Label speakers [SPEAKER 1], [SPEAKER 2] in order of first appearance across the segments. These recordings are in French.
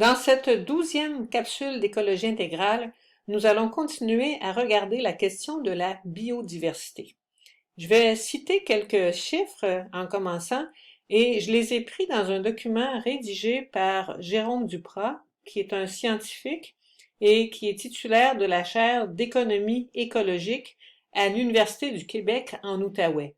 [SPEAKER 1] Dans cette 12e capsule d'écologie intégrale, nous allons continuer à regarder la question de la biodiversité. Je vais citer quelques chiffres en commençant et je les ai pris dans un document rédigé par Jérôme Duprat, qui est un scientifique et qui est titulaire de la chaire d'économie écologique à l'Université du Québec en Outaouais.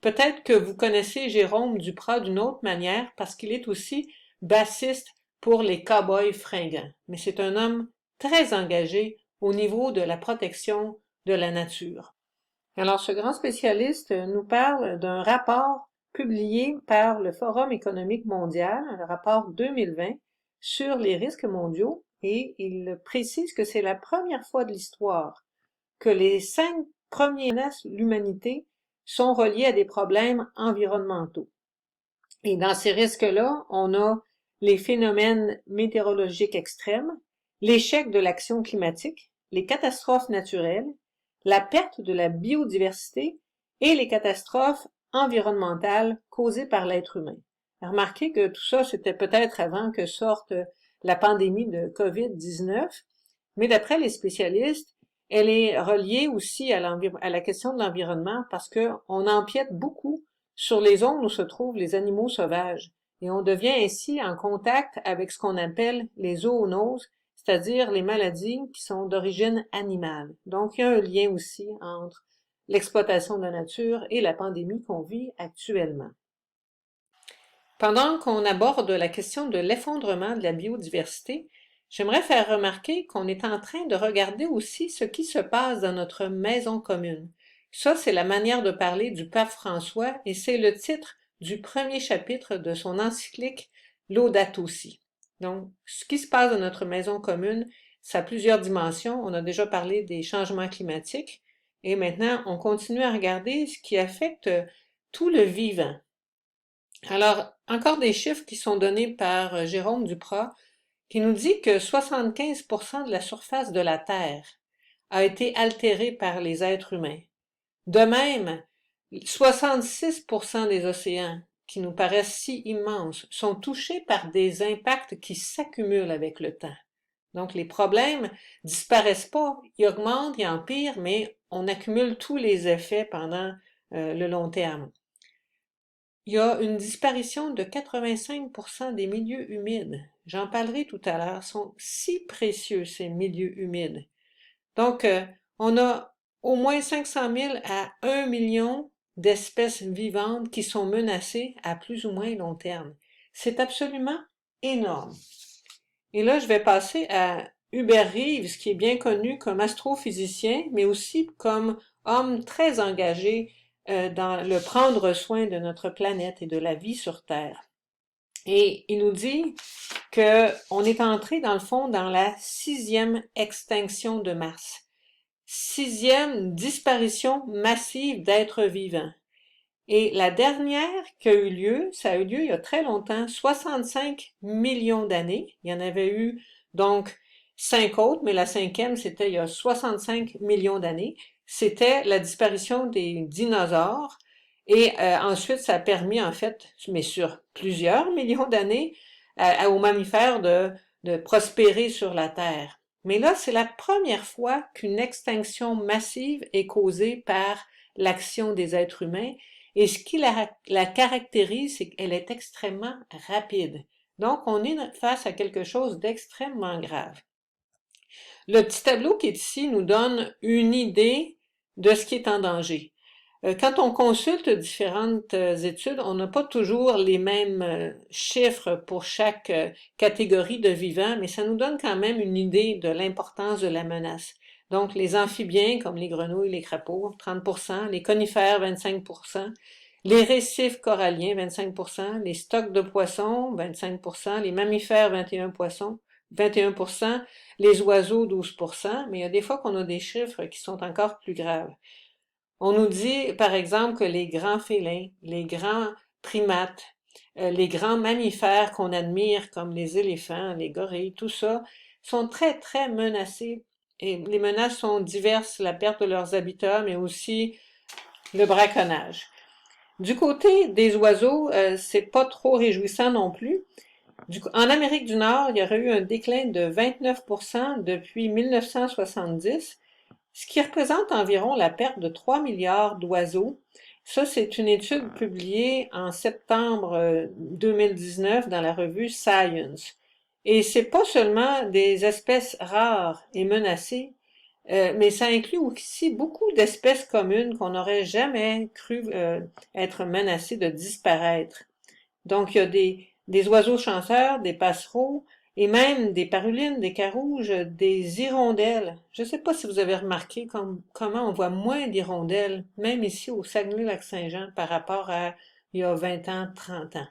[SPEAKER 1] Peut-être que vous connaissez Jérôme Duprat d'une autre manière parce qu'il est aussi bassiste pour les Cowboys fringants, mais c'est un homme très engagé au niveau de la protection de la nature. Alors, ce grand spécialiste nous parle d'un rapport publié par le Forum économique mondial, le rapport 2020, sur les risques mondiaux, et il précise que c'est la première fois de l'histoire que les 5 premiers menaces de l'humanité sont reliés à des problèmes environnementaux. Et dans ces risques-là, on a les phénomènes météorologiques extrêmes, l'échec de l'action climatique, les catastrophes naturelles, la perte de la biodiversité et les catastrophes environnementales causées par l'être humain. Remarquez que tout ça, c'était peut-être avant que sorte la pandémie de COVID-19, mais d'après les spécialistes, elle est reliée aussi à la question de l'environnement parce qu'on empiète beaucoup sur les zones où se trouvent les animaux sauvages et on devient ainsi en contact avec ce qu'on appelle les zoonoses, c'est-à-dire les maladies qui sont d'origine animale. Donc, il y a un lien aussi entre l'exploitation de la nature et la pandémie qu'on vit actuellement. Pendant qu'on aborde la question de l'effondrement de la biodiversité, j'aimerais faire remarquer qu'on est en train de regarder aussi ce qui se passe dans notre maison commune. Ça, c'est la manière de parler du pape François et c'est le titre du premier chapitre de son encyclique Laudato Si. Donc, ce qui se passe dans notre maison commune, ça a plusieurs dimensions. On a déjà parlé des changements climatiques et maintenant, on continue à regarder ce qui affecte tout le vivant. Alors, encore des chiffres qui sont donnés par Jérôme Duprat, qui nous dit que 75% de la surface de la Terre a été altérée par les êtres humains. De même, 66% des océans, qui nous paraissent si immenses, sont touchés par des impacts qui s'accumulent avec le temps. Donc, les problèmes disparaissent pas, ils augmentent, ils empirent, mais on accumule tous les effets pendant le long terme. Il y a une disparition de 85% des milieux humides. J'en parlerai tout à l'heure. Sont si précieux, ces milieux humides. Donc, on a au moins 500 000 à 1 million d'espèces vivantes qui sont menacées à plus ou moins long terme. C'est absolument énorme. Et là, je vais passer à Hubert Reeves, qui est bien connu comme astrophysicien, mais aussi comme homme très engagé dans le prendre soin de notre planète et de la vie sur Terre. Et il nous dit qu'on est entré, dans le fond, dans la 6e extinction de masse. 6e disparition massive d'êtres vivants. Et la dernière qui a eu lieu, ça a eu lieu il y a très longtemps, 65 millions d'années. Il y en avait eu donc 5 autres, mais la 5e, c'était il y a 65 millions d'années. C'était la disparition des dinosaures. Et ensuite, ça a permis, en fait, mais sur plusieurs millions d'années, aux mammifères de prospérer sur la Terre. Mais là, c'est la première fois qu'une extinction massive est causée par l'action des êtres humains. Et ce qui la caractérise, c'est qu'elle est extrêmement rapide. Donc, on est face à quelque chose d'extrêmement grave. Le petit tableau qui est ici nous donne une idée de ce qui est en danger. Quand on consulte différentes études, on n'a pas toujours les mêmes chiffres pour chaque catégorie de vivants, mais ça nous donne quand même une idée de l'importance de la menace. Donc, les amphibiens, comme les grenouilles, les crapauds, 30%, les conifères, 25%, les récifs coralliens, 25%, les stocks de poissons, 25%, les mammifères, 21%, les oiseaux, 12%, mais il y a des fois qu'on a des chiffres qui sont encore plus graves. On nous dit, par exemple, que les grands félins, les grands primates, les grands mammifères qu'on admire, comme les éléphants, les gorilles, tout ça, sont très, très menacés. Et les menaces sont diverses, la perte de leurs habitats, mais aussi le braconnage. Du côté des oiseaux, c'est pas trop réjouissant non plus. En Amérique du Nord, il y aurait eu un déclin de 29% depuis 1970, ce qui représente environ la perte de 3 milliards d'oiseaux. Ça, c'est une étude publiée en septembre 2019 dans la revue Science. Et c'est pas seulement des espèces rares et menacées, mais ça inclut aussi beaucoup d'espèces communes qu'on n'aurait jamais cru être menacées de disparaître. Donc, il y a des oiseaux chasseurs, des passereaux, et même des parulines, des carouges, des hirondelles. Je ne sais pas si vous avez remarqué comment on voit moins d'hirondelles, même ici au Saguenay-Lac-Saint-Jean, par rapport à il y a 20 ans, 30 ans.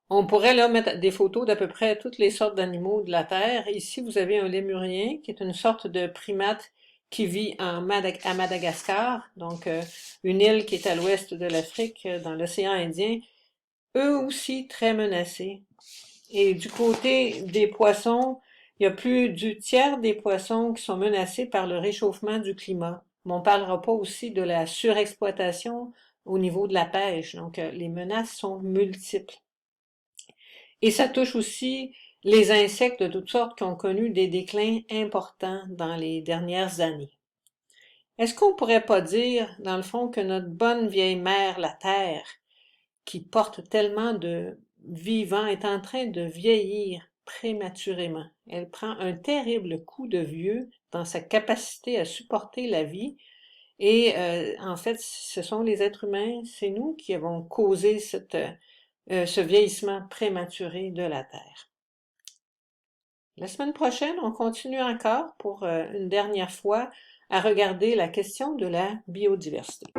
[SPEAKER 1] On pourrait là mettre des photos d'à peu près toutes les sortes d'animaux de la Terre. Ici, vous avez un lémurien, qui est une sorte de primate qui vit à Madagascar, donc une île qui est à l'ouest de l'Afrique, dans l'océan Indien, eux aussi très menacés. Et du côté des poissons, il y a plus du tiers des poissons qui sont menacés par le réchauffement du climat. Mais on ne parlera pas aussi de la surexploitation au niveau de la pêche. Donc, les menaces sont multiples. Et ça touche aussi les insectes de toutes sortes qui ont connu des déclins importants dans les dernières années. Est-ce qu'on pourrait pas dire, dans le fond, que notre bonne vieille mère, la Terre, qui porte tellement de vivants, est en train de vieillir prématurément. Elle prend un terrible coup de vieux dans sa capacité à supporter la vie. Et en fait, ce sont les êtres humains, c'est nous qui avons causé ce vieillissement prématuré de la Terre. La semaine prochaine, on continue encore pour une dernière fois à regarder la question de la biodiversité.